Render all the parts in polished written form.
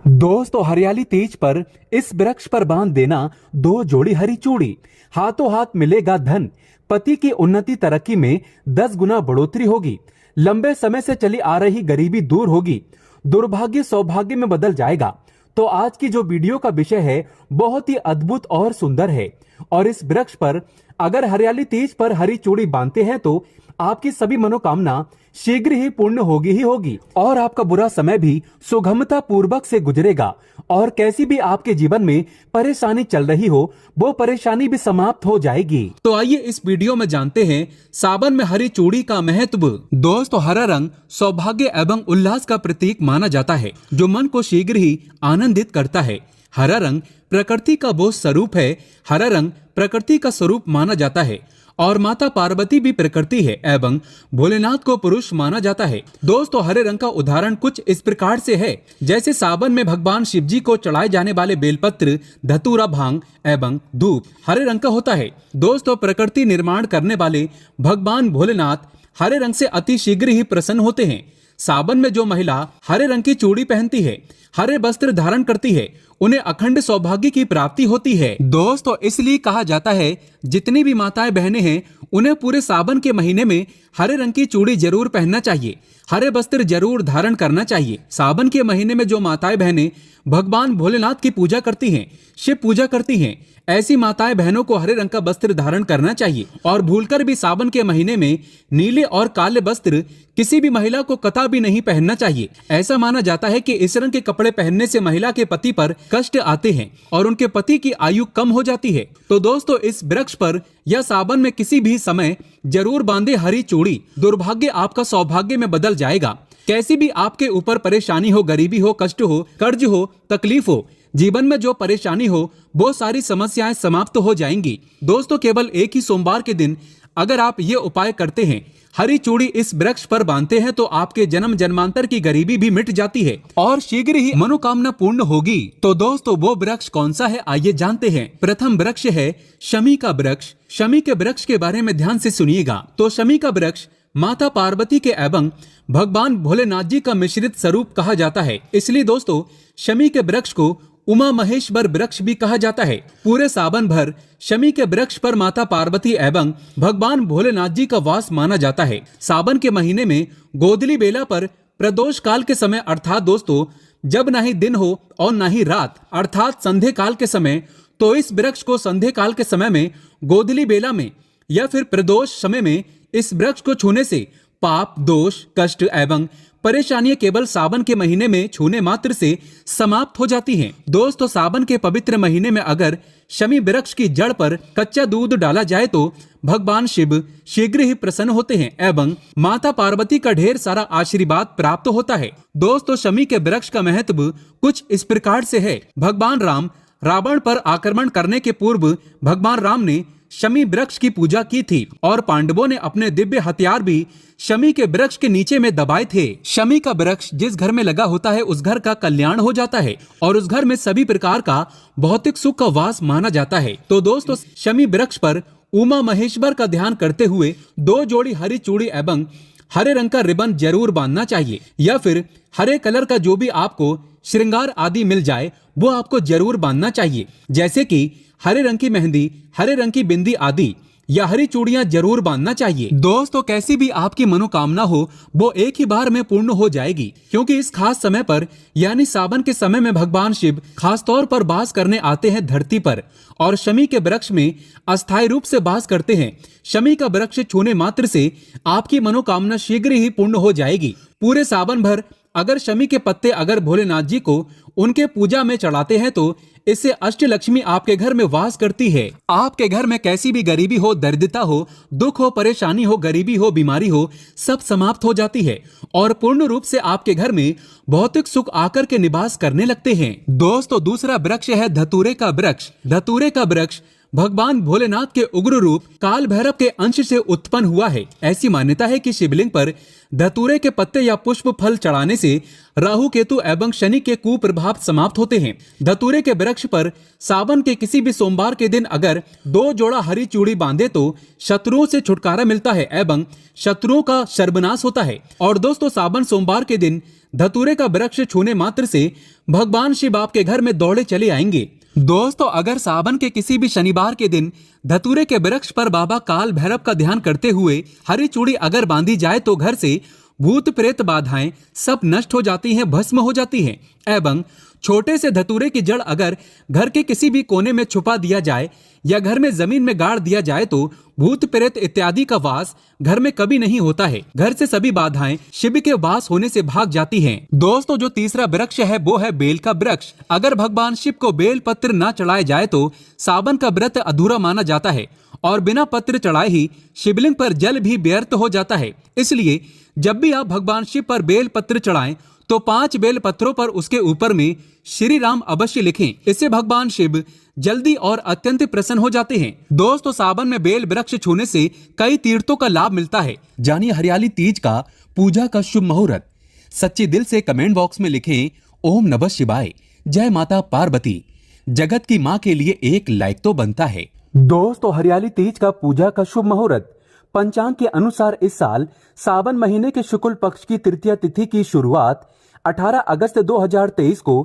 दोस्तों हरियाली तीज पर इस वृक्ष पर बांध देना दो जोड़ी हरी चूड़ी। हाथों हाथ मिलेगा धन, पति की उन्नति तरक्की में 10 गुना बढ़ोतरी होगी। लंबे समय से चली आ रही गरीबी दूर होगी, दुर्भाग्य सौभाग्य में बदल जाएगा। तो आज की जो वीडियो का विषय है बहुत ही अद्भुत और सुंदर है। और इस वृक्ष पर अगर हरियाली तीज पर हरी चूड़ी बांधते हैं तो आपकी सभी मनोकामना शीघ्र ही पूर्ण होगी ही होगी और आपका बुरा समय भी सुगमता पूर्वक से गुजरेगा। और कैसी भी आपके जीवन में परेशानी चल रही हो वो परेशानी भी समाप्त हो जाएगी। तो आइए इस वीडियो में जानते हैं सावन में हरी चूड़ी का महत्व। दोस्तों हरा रंग सौभाग्य एवं उल्लास का प्रतीक माना जाता है, जो मन को शीघ्र ही आनंदित करता है। हरा रंग प्रकृति का वो स्वरूप है। हरा रंग प्रकृति का स्वरूप माना जाता है और माता पार्वती भी प्रकृति है एवं भोलेनाथ को पुरुष माना जाता है। दोस्तों हरे रंग का उदाहरण कुछ इस प्रकार से है, जैसे सावन में भगवान शिव जी को चढ़ाए जाने वाले बेलपत्र, धतूरा, भांग एवं धूप हरे रंग का होता है। दोस्तों प्रकृति निर्माण करने वाले भगवान भोलेनाथ हरे रंग से अति शीघ्र ही प्रसन्न होते हैं। सावन में जो महिला हरे रंग की चूड़ी पहनती है, हरे वस्त्र धारण करती है, उन्हें अखंड सौभाग्य की प्राप्ति होती है। दोस्तों इसलिए कहा जाता है जितनी भी माताएं बहनें हैं उन्हें पूरे सावन के महीने में हरे रंग की चूड़ी जरूर पहनना चाहिए, हरे वस्त्र जरूर धारण करना चाहिए। सावन के महीने में जो माताएं बहनें भगवान भोलेनाथ की पूजा करती हैं, शिव पूजा करती हैं, ऐसी माताएं बहनों को हरे रंग का वस्त्र धारण करना चाहिए। और भूलकर भी सावन के महीने में नीले और काले वस्त्र किसी भी महिला को कतई भी नहीं पहनना चाहिए। ऐसा माना जाता है कि इस रंग के कपड़े पहनने से महिला के पति पर कष्ट आते हैं और उनके पति की आयु कम हो जाती है। तो दोस्तों इस वृक्ष पर या सावन में किसी भी समय जरूर बांधे हरी चूड़ी, दुर्भाग्य आपका सौभाग्य में बदल जाएगा। कैसी भी आपके ऊपर परेशानी हो, गरीबी हो, कष्ट हो, कर्ज हो, तकलीफ हो, जीवन में जो परेशानी हो वो सारी समस्याएं समाप्त हो जाएंगी। दोस्तों केवल एक ही सोमवार के दिन अगर आप ये उपाय करते हैं, हरी चूड़ी इस वृक्ष पर बांधते हैं, तो आपके जन्म जन्मांतर की गरीबी भी मिट जाती है और शीघ्र ही मनोकामना पूर्ण होगी। तो दोस्तों वो वृक्ष कौन सा है आइए जानते हैं। प्रथम वृक्ष है शमी का वृक्ष। शमी के वृक्ष के बारे में ध्यान से सुनिएगा। तो शमी का वृक्ष माता पार्वती के एवं भगवान भोलेनाथ जी का मिश्रित स्वरूप कहा जाता है। इसलिए दोस्तों शमी के वृक्ष को उमा महेश्वर वृक्ष भी कहा जाता है। पूरे सावन भर शमी के वृक्ष पर माता पार्वती एवं भगवान भोलेनाथ जी का वास माना जाता है। सावन के महीने में गोधली बेला पर प्रदोष काल के समय अर्थात दोस्तों जब ना ही दिन हो और ना ही रात अर्थात संध्या काल के समय, तो इस वृक्ष को संध्या काल के समय में गोधली बेला में या फिर प्रदोष समय में इस वृक्ष को छूने से पाप, दोष, कष्ट एवं परेशानियां केवल सावन के महीने में छूने मात्र से समाप्त हो जाती हैं। दोस्तों सावन के पवित्र महीने में अगर शमी वृक्ष की जड़ पर कच्चा दूध डाला जाए तो भगवान शिव शीघ्र ही प्रसन्न होते हैं एवं माता पार्वती का ढेर सारा आशीर्वाद प्राप्त होता है। दोस्तों शमी के वृक्ष का महत्व कुछ इस प्रकार से है। भगवान राम रावण पर आक्रमण करने के पूर्व भगवान राम ने शमी वृक्ष की पूजा की थी और पांडवों ने अपने दिव्य हथियार भी शमी के वृक्ष के नीचे में दबाए थे। शमी का वृक्ष जिस घर में लगा होता है उस घर का कल्याण हो जाता है और उस घर में सभी प्रकार का भौतिक सुख का वास माना जाता है। तो दोस्तों शमी वृक्ष पर उमा महेश्वर का ध्यान करते हुए 2 जोड़ी हरी चूड़ी एवं हरे रंग का रिबन जरूर बांधना चाहिए, या फिर हरे कलर का जो भी आपको श्रृंगार आदि मिल जाए वो आपको जरूर बांधना चाहिए, जैसे कि हरे रंग की मेहंदी, हरे रंग की बिंदी आदि या हरी चूड़ियां जरूर बांधना चाहिए। दोस्तों कैसी भी आपकी मनोकामना हो वो एक ही बार में पूर्ण हो जाएगी, क्योंकि इस खास समय पर यानी सावन के समय में भगवान शिव खास तौर पर वास करने आते हैं धरती पर और शमी के वृक्ष में अस्थायी रूप से वास करते हैं। शमी का वृक्ष छूने मात्र से आपकी मनोकामना शीघ्र ही पूर्ण हो जाएगी। पूरे सावन भर अगर शमी के पत्ते अगर भोलेनाथ जी को उनके पूजा में चढ़ाते हैं तो इससे अष्टलक्ष्मी आपके घर में वास करती है। आपके घर में कैसी भी गरीबी हो, दरिद्रता हो, दुख हो, परेशानी हो, गरीबी हो, बीमारी हो, सब समाप्त हो जाती है और पूर्ण रूप से आपके घर में भौतिक सुख आकर के निवास करने लगते हैं। दोस्तों दूसरा वृक्ष है धतूरे का वृक्ष। धतूरे का वृक्ष भगवान भोलेनाथ के उग्र रूप काल भैरव के अंश से उत्पन्न हुआ है। ऐसी मान्यता है कि शिवलिंग पर धतूरे के पत्ते या पुष्प फल चढ़ाने से राहु केतु एवं शनि के कुप्रभाव समाप्त होते हैं। धतूरे के वृक्ष पर सावन के किसी भी सोमवार के दिन अगर 2 जोड़ा हरी चूड़ी बांधे तो शत्रुओं से छुटकारा मिलता है एवं शत्रुओं का सर्वनाश होता है। और दोस्तों, सावन सोमवार के दिन धतूरे का वृक्ष छूने मात्र से भगवान शिव आपके घर में दौड़े चले आएंगे। दोस्तों, अगर सावन के किसी भी शनिवार के दिन धतूरे के वृक्ष पर बाबा काल भैरव का ध्यान करते हुए हरी चूड़ी अगर बांधी जाए तो घर से भूत प्रेत बाधाएं सब नष्ट हो जाती हैं, भस्म हो जाती हैं। एवं छोटे से धतूरे की जड़ अगर घर के किसी भी कोने में छुपा दिया जाए या घर में जमीन में गाड़ दिया जाए तो भूत प्रेत इत्यादि का वास घर में कभी नहीं होता है। घर से सभी बाधाएं शिव के वास होने से भाग जाती हैं। दोस्तों, जो तीसरा वृक्ष है वो है बेल का वृक्ष। अगर भगवान शिव को बेल पत्र न चढ़ाए जाए तो सावन का व्रत अधूरा माना जाता है और बिना पत्र चढ़ाए ही शिवलिंग पर जल भी व्यर्थ हो जाता है। इसलिए जब भी आप भगवान शिव पर बेल पत्र चढ़ाएं तो 5 बेल पत्रों पर उसके ऊपर में श्री राम अवश्य लिखें। इससे भगवान शिव जल्दी और अत्यंत प्रसन्न हो जाते हैं। दोस्तों, सावन में बेल वृक्ष छूने से कई तीर्थों का लाभ मिलता है। जानिए हरियाली तीज का पूजा का शुभ मुहूर्त। सच्चे दिल से कमेंट बॉक्स में लिखें ओम नमः शिवाय, जय माता पार्वती। जगत की माँ के लिए एक लाइक तो बनता है। दोस्तों, हरियाली तीज का पूजा का शुभ मुहूर्त। पंचांग के अनुसार इस साल सावन महीने के शुक्ल पक्ष की तृतीया तिथि की शुरुआत 18 अगस्त 2023 को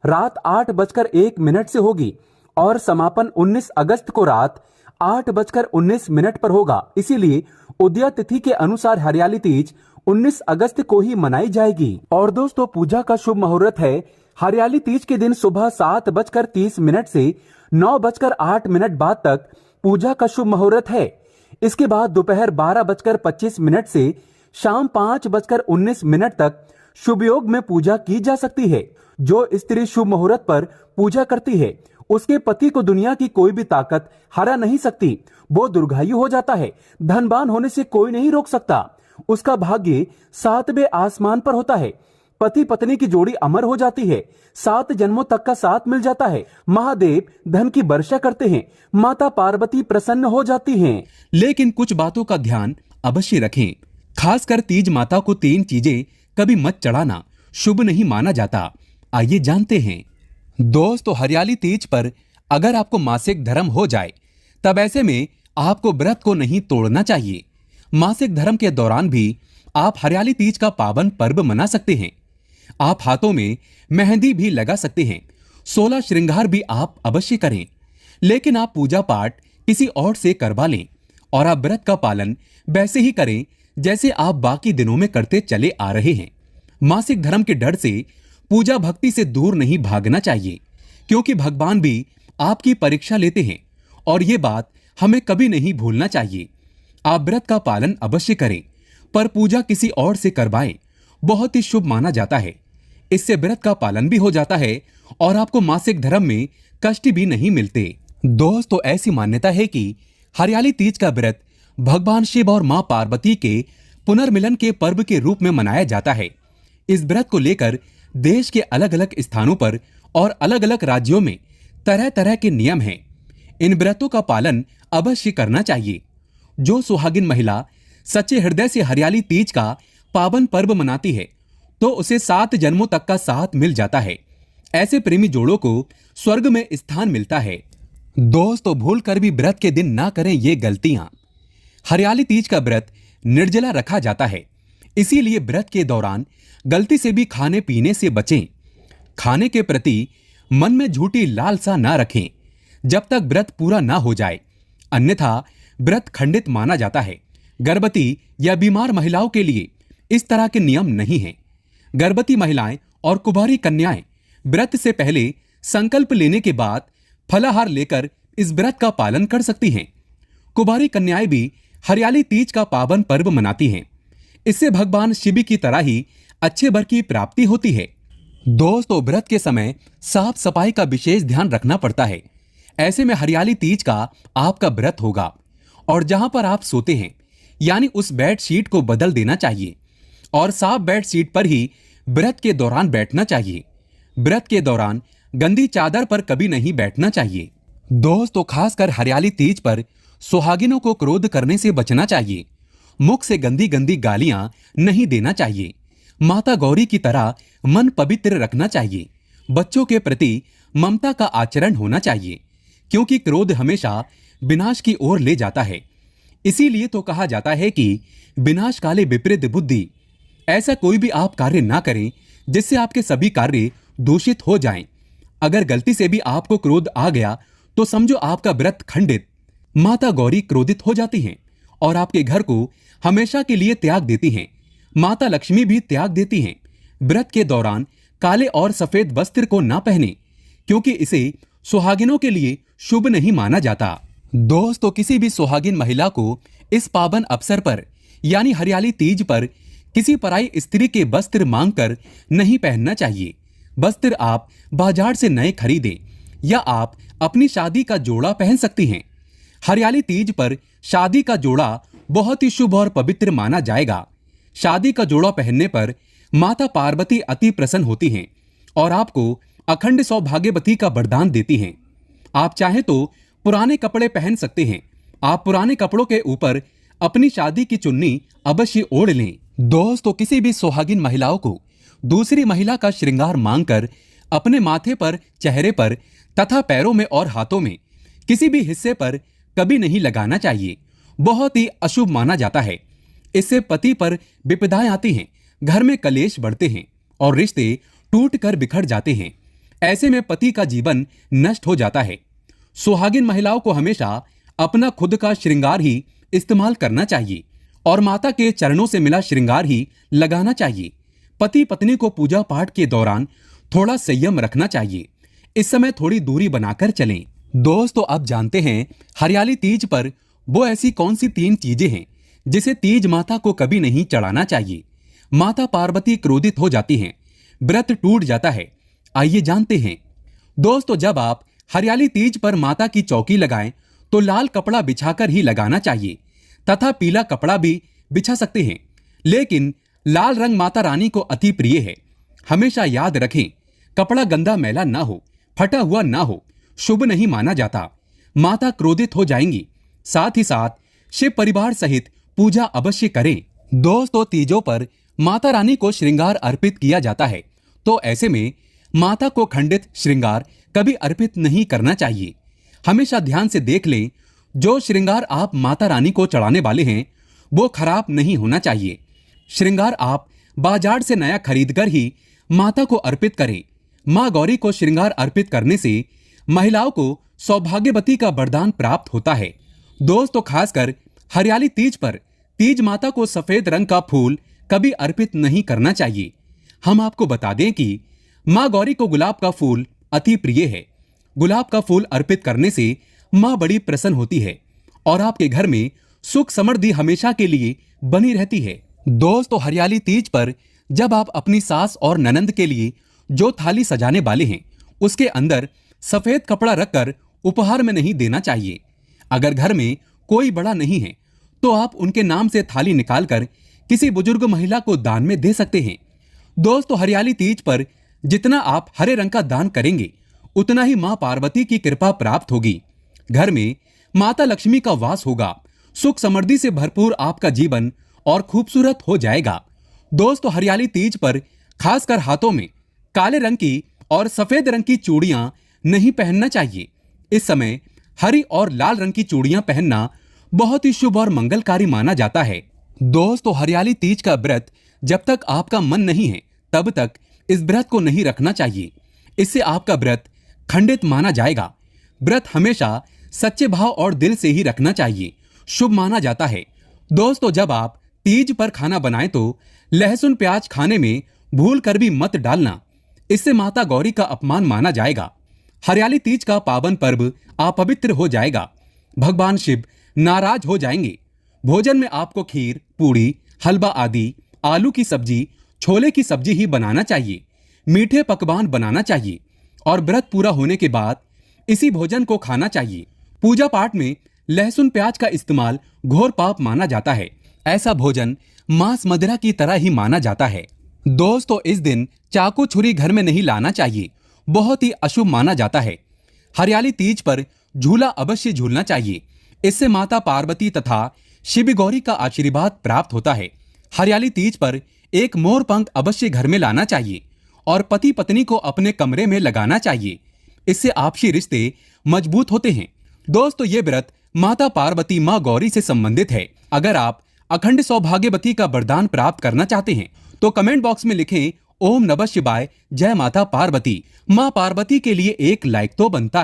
रात 8:01 से होगी और समापन 19 अगस्त को रात 8:19 पर होगा। इसीलिए उदया तिथि के अनुसार हरियाली तीज 19 अगस्त को ही मनाई जाएगी। और दोस्तों, पूजा का शुभ मुहूर्त है हरियाली तीज के दिन सुबह 7:30 से 9:08 बाद तक पूजा का शुभ मुहूर्त है। इसके बाद दोपहर 12:25 से शाम 5:19 तक शुभ योग में पूजा की जा सकती है। जो स्त्री शुभ मुहूर्त पर पूजा करती है उसके पति को दुनिया की कोई भी ताकत हरा नहीं सकती। वो दीर्घायु हो जाता है, धनवान होने से कोई नहीं रोक सकता। उसका भाग्य 7वें आसमान पर होता है। पति पत्नी की जोड़ी अमर हो जाती है, 7 जन्मों तक का साथ मिल जाता है। महादेव धन की वर्षा करते हैं, माता पार्वती प्रसन्न हो जाती हैं। लेकिन कुछ बातों का ध्यान अवश्य रखें। खासकर तीज माता को 3 चीजें कभी मत चढ़ाना, शुभ नहीं माना जाता। आइए जानते हैं। दोस्तों, हरियाली तीज पर अगर आपको मासिक धर्म हो जाए तब ऐसे में आपको व्रत को नहीं तोड़ना चाहिए। मासिक धर्म के दौरान भी आप हरियाली तीज का पावन पर्व मना सकते हैं। आप हाथों में मेहंदी भी लगा सकते हैं, 16 श्रृंगार भी आप अवश्य करें। लेकिन आप पूजा पाठ किसी और से करवा लें और आप व्रत का पालन वैसे ही करें जैसे आप बाकी दिनों में करते चले आ रहे हैं। मासिक धर्म के डर से पूजा भक्ति से दूर नहीं भागना चाहिए, क्योंकि भगवान भी आपकी परीक्षा लेते हैं और ये बात हमें कभी नहीं भूलना चाहिए। आप व्रत का पालन अवश्य करें, पर पूजा किसी और से करवाएं, बहुत ही शुभ माना जाता है। इससे व्रत का पालन भी हो जाता है और आपको मासिक धर्म में कष्ट भी नहीं मिलते। दोस्तों, ऐसी मान्यता है कि हरियाली तीज का व्रत भगवान शिव और मां पार्वती के पुनर्मिलन के पर्व के रूप में मनाया जाता है। इस व्रत को लेकर देश के अलग अलग स्थानों पर और अलग अलग राज्यों में तरह तरह के नियम हैं। इन व्रतों का पालन अवश्य करना चाहिए। जो सुहागिन महिला सच्चे हृदय से हरियाली तीज का पावन पर्व मनाती है तो उसे 7 जन्मों तक का साथ मिल जाता है। ऐसे प्रेमी जोड़ों को स्वर्ग में स्थान मिलता है। दोस्तों, भूल कर भी व्रत के दिन ना करें ये गलतियां। हरियाली तीज का व्रत निर्जला रखा जाता है, इसीलिए व्रत के दौरान गलती से भी खाने पीने से बचें। खाने के प्रति मन में झूठी लालसा ना रखें जब तक व्रत पूरा ना हो जाए, अन्यथा व्रत खंडित माना जाता है। गर्भवती या बीमार महिलाओं के लिए इस तरह के नियम नहीं हैं। गर्भवती महिलाएं और कुंवारी कन्याएं व्रत से पहले संकल्प लेने के बाद फलाहार लेकर इस व्रत का पालन कर सकती हैं। कुंवारी कन्याएं भी हरियाली तीज का पावन पर्व मनाती हैं। इससे भगवान शिव की तरह ही अच्छे वर की प्राप्ति होती है। दोस्तों, व्रत के समय साफ सफाई का विशेष ध्यान रखना पड़ता है। ऐसे में हरियाली तीज का आपका व्रत होगा और जहां पर आप सोते हैं यानी उस बेड शीट को बदल देना चाहिए और साफ बेड शीट पर ही व्रत के दौरान बैठना चाहिए। व्रत के दौरान गंदी चादर पर कभी नहीं बैठना चाहिए। दोस्तों, खासकर हरियाली तीज पर सुहागिनों को क्रोध करने से बचना चाहिए। मुख से गंदी गंदी गालियां नहीं देना चाहिए। माता गौरी की तरह मन पवित्र रखना चाहिए। बच्चों के प्रति ममता का आचरण होना चाहिए, क्योंकि क्रोध हमेशा विनाश की ओर ले जाता है। इसीलिए तो कहा जाता है कि विनाश काले विपरीत बुद्धि। ऐसा कोई भी आप कार्य ना करें जिससे आपके सभी कार्य दूषित हो जाएं। अगर गलती से भी आपको क्रोध आ गया तो समझो आपका व्रत खंडित। माता गौरी क्रोधित हो जाती हैं और आपके घर को हमेशा के लिए त्याग देती हैं। माता लक्ष्मी भी त्याग देती हैं। व्रत के दौरान काले और सफेद वस्त्र को ना पहने, क्योंकि इसे सुहागिनों के लिए शुभ नहीं माना जाता। दोस्तों, किसी भी सुहागिन महिला को इस पावन अवसर पर यानी हरियाली तीज पर किसी पराई स्त्री के वस्त्र मांगकर नहीं पहनना चाहिए। वस्त्र आप बाजार से नए खरीदें या आप अपनी शादी का जोड़ा पहन सकती हैं। हरियाली तीज पर शादी का जोड़ा बहुत ही शुभ और पवित्र माना जाएगा। शादी का जोड़ा पहनने पर माता पार्वती अति प्रसन्न होती हैं और आपको अखंड सौभाग्यवती का वरदान देती हैं। आप चाहें तो पुराने कपड़े पहन सकते हैं। आप पुराने कपड़ों के ऊपर अपनी शादी की चुन्नी अवश्य ओढ़ लें। दोस्तों, किसी भी सुहागिन महिलाओं को दूसरी महिला का श्रृंगार मांगकर अपने माथे पर, चेहरे पर तथा पैरों में और हाथों में किसी भी हिस्से पर कभी नहीं लगाना चाहिए। बहुत ही अशुभ माना जाता है। इससे पति पर विपदाएं आती हैं, घर में कलेश बढ़ते हैं और रिश्ते टूट कर बिखर जाते हैं। ऐसे में पति का जीवन नष्ट हो जाता है। सुहागिन महिलाओं को हमेशा अपना खुद का श्रृंगार ही इस्तेमाल करना चाहिए और माता के चरणों से मिला श्रृंगार ही लगाना चाहिए। पति पत्नी को पूजा पाठ के दौरान थोड़ा संयम रखना चाहिए। इस समय थोड़ी दूरी बनाकर चलें। दोस्तों, अब जानते हैं हरियाली तीज पर वो ऐसी कौन सी 3 चीजें हैं जिसे तीज माता को कभी नहीं चढ़ाना चाहिए। माता पार्वती क्रोधित हो जाती हैं, व्रत टूट जाता है। आइए जानते हैं। दोस्तों, जब आप हरियाली तीज पर माता की चौकी लगाएं तो लाल कपड़ा बिछाकर ही लगाना चाहिए तथा पीला कपड़ा भी बिछा सकते हैं, लेकिन लाल रंग माता रानी को अति प्रिय है। हमेशा याद रखें, कपड़ा गंदा मैला ना हो, फटा हुआ ना हो, शुभ नहीं माना जाता। माता क्रोधित हो जाएंगी। साथ ही साथ शिव परिवार सहित पूजा अवश्य करें। दोस्तों, तीजों पर माता रानी को श्रृंगार अर्पित किया जाता है, तो ऐसे में माता को खंडित श्रृंगार कभी अर्पित नहीं करना चाहिए। हमेशा ध्यान से देख लें, जो श्रृंगार आप माता रानी को चढ़ाने वाले हैं वो खराब नहीं होना चाहिए। श्रृंगार आप बाजार से नया खरीदकर ही माता को अर्पित करें। मां गौरी को श्रृंगार अर्पित करने से महिलाओं को सौभाग्यवती का वरदान प्राप्त होता है। दोस्तों, खासकर हरियाली तीज पर तीज माता को सफेद रंग का फूल कभी अर्पित नहीं करना चाहिए। हम आपको बता दें कि मां गौरी को गुलाब का फूल अति प्रिय है। गुलाब का फूल अर्पित करने से मां बड़ी प्रसन्न होती है और आपके घर में सुख समृद्धि हमेशा के लिए बनी रहती है। दोस्तों, हरियाली तीज पर जब आप अपनी सास और ननंद के लिए जो थाली सजाने वाले हैं उसके अंदर सफेद कपड़ा रखकर उपहार में नहीं देना चाहिए। अगर घर में कोई बड़ा नहीं है तो आप उनके नाम से थाली निकालकर किसी बुजुर्ग महिला को दान में दे सकते हैं। दोस्तों, हरियाली तीज पर जितना आप हरे रंग का दान करेंगे उतना ही मां पार्वती की कृपा प्राप्त होगी। घर में माता लक्ष्मी का वास होगा। सुख समृद्धि से भरपूर आपका जीवन और खूबसूरत हो जाएगा। दोस्तों, हरियाली तीज पर खासकर हाथों में काले रंग की और सफेद रंग की चूड़ियां नहीं पहनना चाहिए। इस समय हरी और लाल रंग की चूड़ियां पहनना बहुत ही शुभ और मंगलकारी माना जाता है। दोस्तों, हरियाली तीज का व्रत जब तक आपका मन नहीं है तब तक इस व्रत को नहीं रखना चाहिए। इससे आपका व्रत खंडित माना जाएगा। व्रत हमेशा सच्चे भाव और दिल से ही रखना चाहिए, शुभ माना जाता है। दोस्तों, जब आप तीज पर खाना बनाएं तो लहसुन प्याज खाने में भूल कर भी मत डालना, इससे माता गौरी का अपमान माना जाएगा। हरियाली तीज का पावन पर्व अपवित्र हो जाएगा। भगवान शिव नाराज हो जाएंगे। भोजन में आपको खीर, पूड़ी, हलवा आदि, आलू की सब्जी, छोले की सब्जी ही बनाना चाहिए। मीठे पकवान बनाना चाहिए और व्रत पूरा होने के बाद इसी भोजन को खाना चाहिए। पूजा पाठ में लहसुन प्याज का इस्तेमाल घोर पाप माना जाता है। ऐसा भोजन मांस मदिरा की तरह ही माना जाता है। दोस्तों, इस दिन चाकू छुरी घर में नहीं लाना चाहिए, बहुत ही अशुभ माना जाता है। हरियाली तीज पर झूला अवश्य झूलना चाहिए। इससे माता पार्वती तथा शिव गौरी का आशीर्वाद प्राप्त होता है। हरियाली तीज पर एक मोर पंख अवश्य घर में लाना चाहिए और पति पत्नी को अपने कमरे में लगाना चाहिए। इससे आपसी रिश्ते मजबूत होते हैं। दोस्तों, ये व्रत माता पार्वती माँ गौरी से संबंधित है। अगर आप अखंड सौभाग्यवती का वरदान प्राप्त करना चाहते हैं तो कमेंट बॉक्स में लिखें ओम नमः शिवाय, जय माता पार्वती। माँ पार्वती के लिए एक लाइक तो बनता है।